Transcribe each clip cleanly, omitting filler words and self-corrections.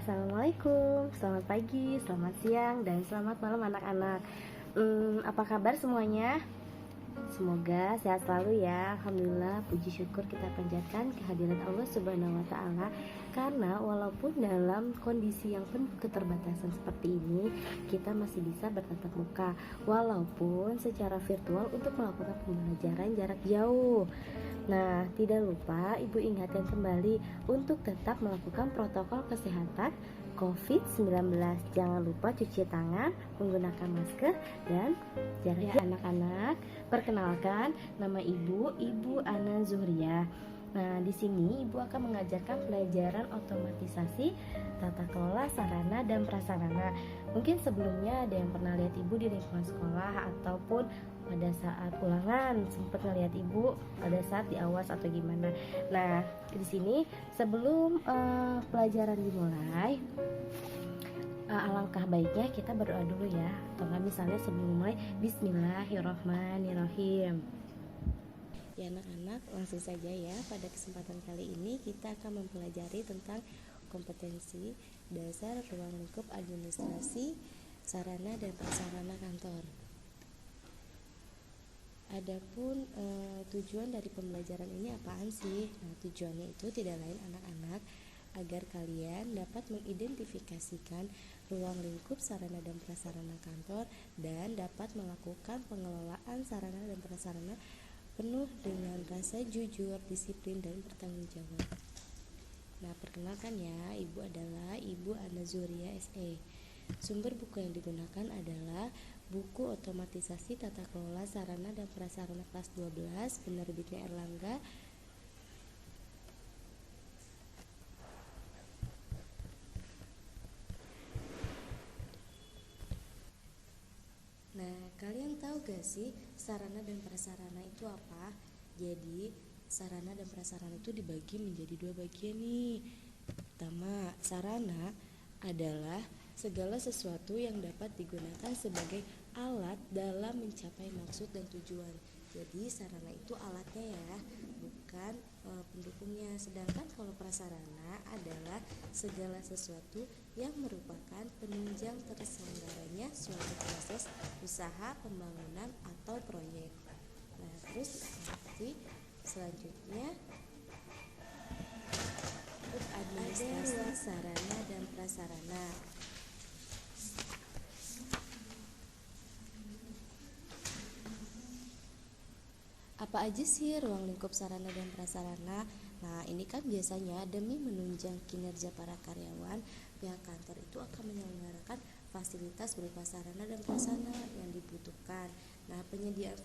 Assalamualaikum, selamat pagi, selamat siang, dan selamat malam anak-anak. Apa kabar semuanya? Semoga sehat selalu ya. Alhamdulillah, puji syukur kita panjatkan kehadiran Allah Subhanahu wa Ta'ala. Karena walaupun dalam kondisi yang penuh keterbatasan seperti ini, kita masih bisa bertatap muka, walaupun secara virtual untuk melakukan pembelajaran jarak jauh. Nah, tidak lupa Ibu ingatkan kembali untuk tetap melakukan protokol kesehatan COVID-19. Jangan lupa cuci tangan, menggunakan masker, dan jarak anak-anak. Perkenalkan, nama Ibu Ana Zuhria. Nah, di sini Ibu akan mengajarkan pelajaran otomatisasi tata kelola sarana dan prasarana. Mungkin sebelumnya ada yang pernah lihat Ibu di lingkungan sekolah ataupun pada saat ulangan sempat ngelihat Ibu pada saat di awas atau gimana. Nah, di sini sebelum pelajaran dimulai, alangkah baiknya kita berdoa dulu ya, atau misalnya sebelum mulai Bismillahirrohmanirrohim. Ya anak-anak, langsung saja ya. Pada kesempatan kali ini kita akan mempelajari tentang kompetensi dasar ruang lingkup administrasi sarana dan prasarana kantor. Adapun tujuan dari pembelajaran ini apaan sih? Nah, tujuannya itu tidak lain anak-anak agar kalian dapat mengidentifikasikan ruang lingkup sarana dan prasarana kantor dan dapat melakukan pengelolaan sarana dan prasarana penuh dengan rasa jujur, disiplin, dan bertanggung jawab. Nah, perkenalkan ya, Ibu adalah Ibu Ana Zuhria SE. Sumber buku yang digunakan adalah buku otomatisasi tata kelola sarana dan prasarana kelas 12 penerbitnya Erlangga. Nah, kalian tahu gak sih sarana dan prasarana itu apa? Jadi, sarana dan prasarana itu dibagi menjadi dua bagian nih. Pertama, sarana adalah segala sesuatu yang dapat digunakan sebagai alat dalam mencapai maksud dan tujuan. Jadi, sarana itu alatnya ya, bukan pendukungnya. Sedangkan kalau prasarana adalah segala sesuatu yang merupakan penunjang terselenggaranya suatu proses usaha, pembangunan, atau proyek. Nah, terus nanti selanjutnya administrasi sarana dan prasarana. Apa aja sih ruang lingkup sarana dan prasarana? Nah, ini kan biasanya demi menunjang kinerja para karyawan, pihak kantor itu akan menyelenggarakan fasilitas berupa sarana dan prasarana yang dibutuhkan. Nah, penyediaan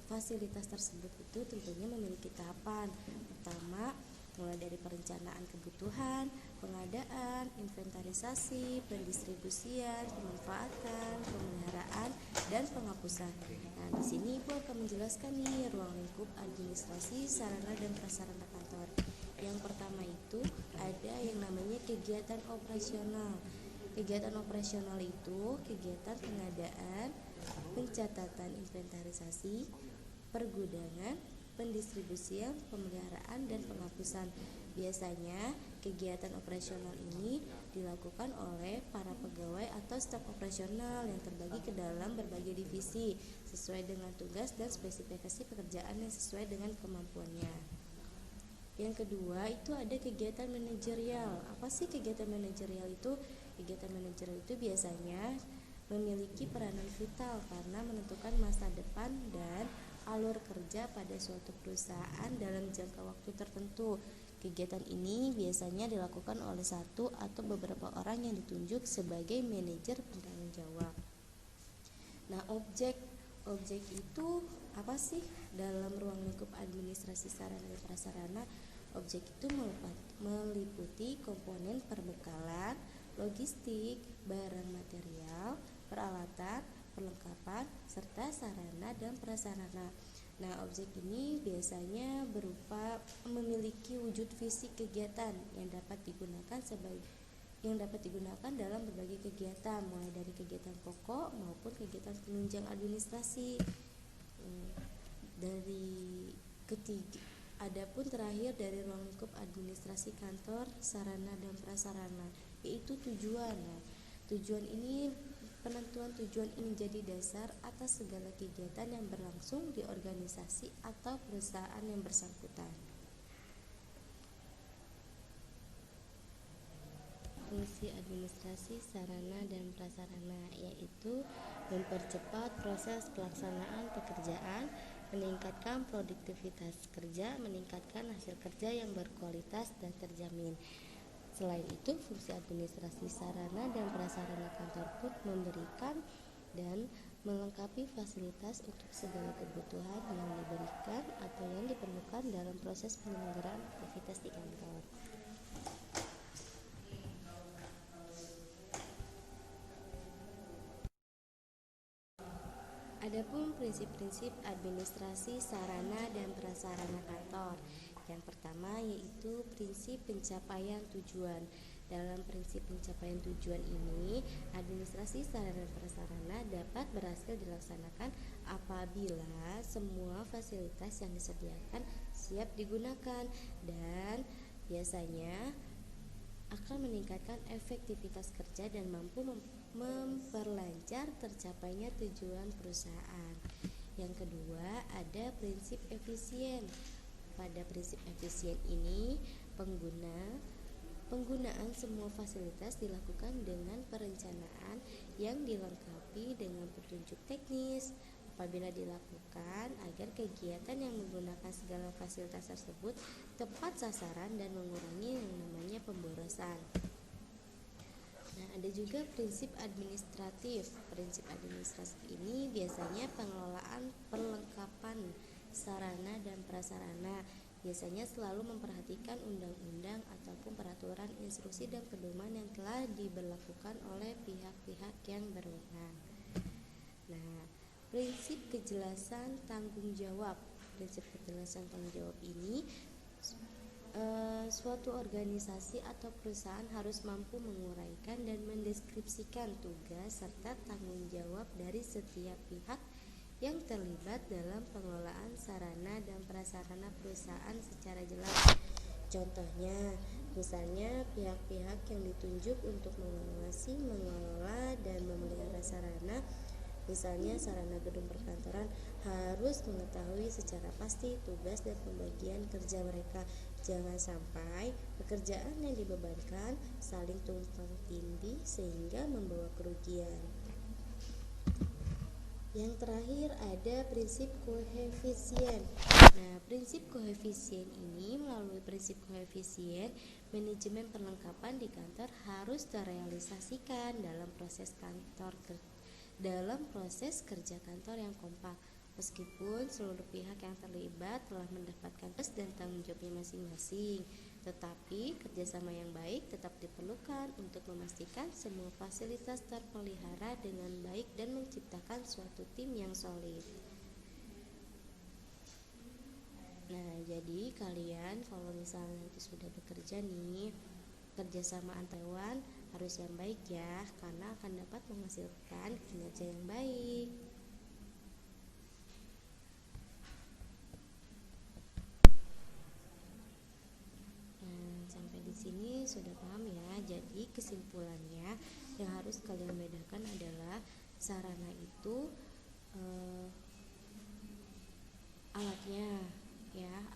fasilitas tersebut itu tentunya memiliki tahapan. Pertama, mulai dari perencanaan kebutuhan, pengadaan, inventarisasi, pendistribusian, pemanfaatan, pemeliharaan, dan penghapusan. Nah, di sini Ibu akan menjelaskan nih ruang lingkup administrasi sarana dan prasarana kantor. Yang pertama itu ada yang namanya kegiatan operasional. Kegiatan operasional itu kegiatan pengadaan, pencatatan inventarisasi, pergudangan, pendistribusian, pemeliharaan, dan penghapusan. Biasanya kegiatan operasional ini dilakukan oleh para pegawai atau staf operasional yang terbagi ke dalam berbagai divisi sesuai dengan tugas dan spesifikasi pekerjaan yang sesuai dengan kemampuannya. Yang kedua itu ada kegiatan manajerial. Apa sih kegiatan manajerial itu? Kegiatan manajerial itu biasanya memiliki peranan vital karena menentukan masa depan dan alur kerja pada suatu perusahaan dalam jangka waktu tertentu. Kegiatan ini biasanya dilakukan oleh satu atau beberapa orang yang ditunjuk sebagai manajer penanggung jawab. Nah, objek itu apa sih dalam ruang lingkup administrasi sarana dan prasarana? Objek itu meliputi komponen perbekalan, logistik, barang material, peralatan, perlengkapan, serta sarana dan prasarana. Nah, objek ini biasanya berupa memiliki wujud fisik kegiatan yang dapat digunakan dalam berbagai kegiatan, mulai dari kegiatan pokok maupun kegiatan penunjang administrasi. Adapun terakhir dari ruang lingkup administrasi kantor, sarana dan prasarana, yaitu tujuan. Nah, tujuan ini penentuan tujuan ini jadi dasar atas segala kegiatan yang berlangsung di organisasi atau perusahaan yang bersangkutan. Fungsi administrasi sarana dan prasarana yaitu mempercepat proses pelaksanaan pekerjaan, meningkatkan produktivitas kerja, meningkatkan hasil kerja yang berkualitas dan terjamin. Selain itu, fungsi administrasi sarana dan prasarana kantor pun memberikan dan melengkapi fasilitas untuk segala kebutuhan yang diberikan atau yang diperlukan dalam proses penyelenggaraan aktivitas di kantor. Adapun prinsip-prinsip administrasi sarana dan prasarana kantor. Yang pertama yaitu prinsip pencapaian tujuan. Dalam prinsip pencapaian tujuan ini, administrasi sarana dan prasarana dapat berhasil dilaksanakan apabila semua fasilitas yang disediakan siap digunakan dan biasanya akan meningkatkan efektivitas kerja dan mampu memperlancar tercapainya tujuan perusahaan. Yang kedua, ada prinsip efisien. Pada prinsip efisien ini, penggunaan semua fasilitas dilakukan dengan perencanaan yang dilengkapi dengan petunjuk teknis apabila dilakukan agar kegiatan yang menggunakan segala fasilitas tersebut tepat sasaran dan mengurangi yang namanya pemborosan. Nah, ada juga prinsip administratif. Prinsip administratif ini biasanya pengelolaan perlengkapan sarana dan prasarana. Biasanya selalu memperhatikan undang-undang ataupun peraturan, instruksi dan pedoman yang telah diberlakukan oleh pihak-pihak yang berwenang. Nah, prinsip kejelasan tanggung jawab. Prinsip kejelasan tanggung jawab ini suatu organisasi atau perusahaan harus mampu menguraikan dan mendeskripsikan tugas serta tanggung jawab dari setiap pihak yang terlibat dalam pengelolaan sarana dan prasarana perusahaan secara jelas. Contohnya, misalnya pihak-pihak yang ditunjuk untuk mengawasi, mengelola, dan memelihara sarana, misalnya sarana gedung perkantoran, harus mengetahui secara pasti tugas dan pembagian kerja mereka. Jangan sampai pekerjaan yang dibebankan saling tumpang tindih sehingga membawa kerugian. Yang terakhir ada prinsip koefisien. Nah, prinsip koefisien ini melalui prinsip koefisien, manajemen perlengkapan di kantor harus terrealisasikan dalam proses kerja kantor yang kompak. Meskipun seluruh pihak yang terlibat telah mendapatkan tugas dan tanggung jawabnya masing-masing, tetapi kerjasama yang baik tetap diperlukan untuk memastikan semua fasilitas terpelihara dengan baik dan menciptakan suatu tim yang solid. Nah, jadi kalian kalau misalnya nanti sudah bekerja nih, kerjasama antar hewan harus yang baik ya, karena akan dapat menghasilkan kinerja yang baik. Sampai di sini sudah paham ya. Jadi kesimpulannya yang harus kalian bedakan adalah sarana itu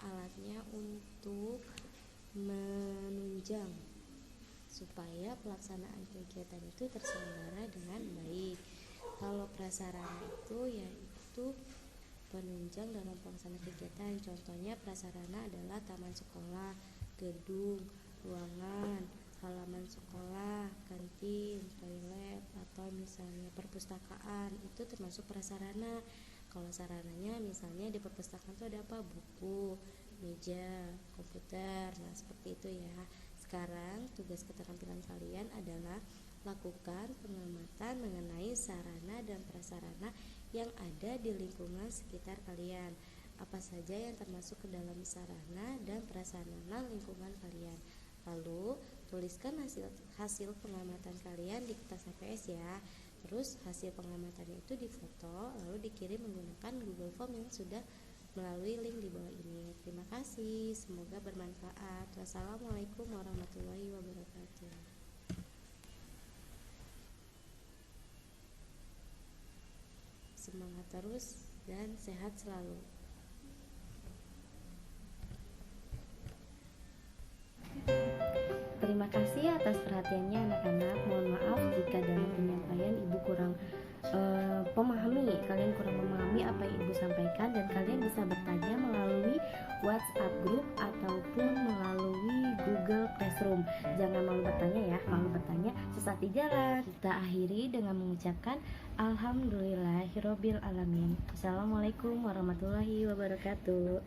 alatnya untuk menunjang supaya pelaksanaan kegiatan itu terselenggara dengan baik. Kalau prasarana itu yaitu penunjang dalam pelaksanaan kegiatan. Contohnya prasarana adalah taman sekolah, gedung, ruangan, halaman sekolah, kantin, toilet, atau misalnya perpustakaan, itu termasuk prasarana. Kalau sarananya misalnya di perpustakaan itu ada apa? Buku, meja, komputer. Nah, seperti itu ya. Sekarang tugas keterampilan kalian adalah lakukan pengamatan mengenai sarana dan prasarana yang ada di lingkungan sekitar kalian. Apa saja yang termasuk ke dalam sarana dan prasarana lingkungan kalian. Lalu tuliskan hasil pengamatan kalian di kertas HPS ya. Terus hasil pengamatannya itu difoto lalu dikirim menggunakan Google Form yang sudah melalui link di bawah ini. Terima kasih, semoga bermanfaat. Wassalamualaikum warahmatullahi wabarakatuh. terus dan sehat selalu. Terima kasih atas perhatiannya anak-anak. Mohon maaf jika dalam penyampaian ibu kurang kalian kurang memahami apa yang ibu sampaikan, dan kalian bisa bertanya melalui WhatsApp group ataupun melalui Google Classroom. Jangan malu bertanya ya, malu bertanya sesat di jalan. Kita akhiri dengan mengucapkan alhamdulillahirobbil alamin. Assalamualaikum warahmatullahi wabarakatuh.